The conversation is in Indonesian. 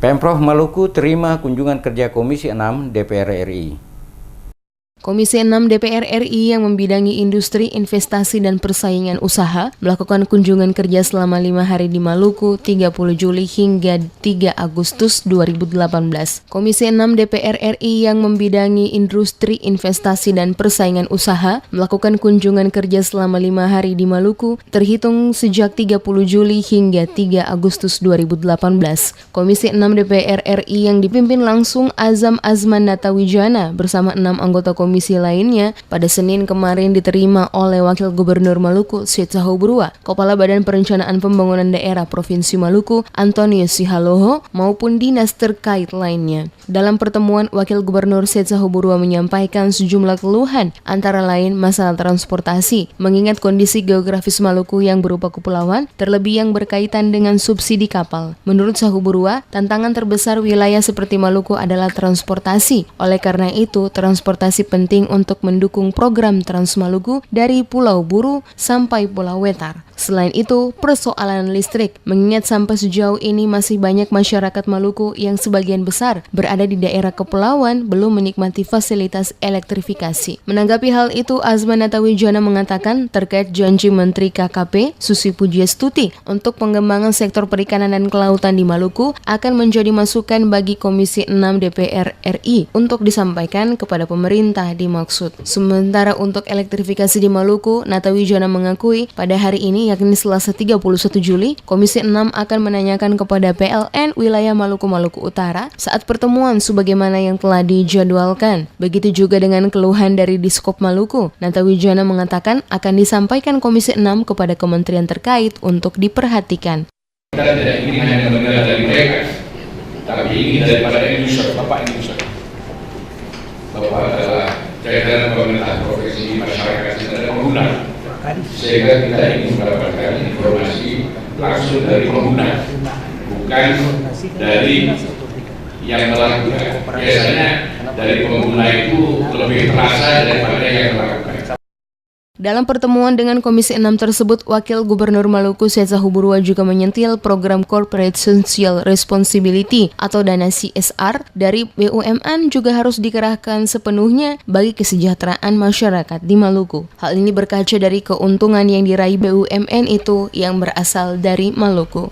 Pemprov Maluku terima kunjungan kerja Komisi 6 DPR RI. Komisi 6 DPR RI yang membidangi industri, investasi, dan persaingan usaha melakukan kunjungan kerja selama 5 hari di Maluku 30 Juli hingga 3 Agustus 2018. Komisi 6 DPR RI yang membidangi industri, investasi, dan persaingan usaha melakukan kunjungan kerja selama 5 hari di Maluku terhitung sejak 30 Juli hingga 3 Agustus 2018. Komisi 6 DPR RI yang dipimpin langsung Azam Azman Natawijana bersama 6 anggota komisi lainnya pada Senin kemarin diterima oleh Wakil Gubernur Maluku Syed Sahuburua, Kepala Badan Perencanaan Pembangunan Daerah Provinsi Maluku Antonio Sihaloho maupun dinas terkait lainnya. Dalam pertemuan, Wakil Gubernur Syed Sahuburua menyampaikan sejumlah keluhan antara lain masalah transportasi, mengingat kondisi geografis Maluku yang berupa kepulauan, terlebih yang berkaitan dengan subsidi kapal. Menurut Sahuburua, tantangan terbesar wilayah seperti Maluku adalah transportasi. Oleh karena itu, transportasi penting untuk mendukung program Trans Maluku dari Pulau Buru sampai Pulau Wetar. Selain itu, persoalan listrik, mengingat sampai sejauh ini masih banyak masyarakat Maluku yang sebagian besar berada di daerah kepulauan belum menikmati fasilitas elektrifikasi. Menanggapi hal itu, Azman Natawijana mengatakan terkait janji Menteri KKP Susi Pujiastuti untuk pengembangan sektor perikanan dan kelautan di Maluku akan menjadi masukan bagi Komisi 6 DPR RI untuk disampaikan kepada pemerintah dimaksud. Sementara untuk elektrifikasi di Maluku, Natawijana mengakui pada hari ini yakni Selasa 31 Juli, Komisi 6 akan menanyakan kepada PLN wilayah Maluku Utara saat pertemuan sebagaimana yang telah dijadwalkan. Begitu juga dengan keluhan dari Diskop Maluku. Natawijana mengatakan akan disampaikan Komisi 6 kepada kementerian terkait untuk diperhatikan. Kita tidak ingin hanya mendengar dari mereka, tapi ingin daripada user, Bapak user. Bapak adalah jajaran pemerintah provinsi, masyarakat dan pengguna. Sehingga kita ingin mendapatkan informasi langsung dari pengguna, bukan dari yang melakukan. Biasanya dari pengguna itu lebih terasa daripada yang melakukan. Dalam pertemuan dengan Komisi 6 tersebut, Wakil Gubernur Maluku Syed Sahuburua juga menyentil program Corporate Social Responsibility atau dana CSR dari BUMN juga harus dikerahkan sepenuhnya bagi kesejahteraan masyarakat di Maluku. Hal ini berkaca dari keuntungan yang diraih BUMN itu yang berasal dari Maluku.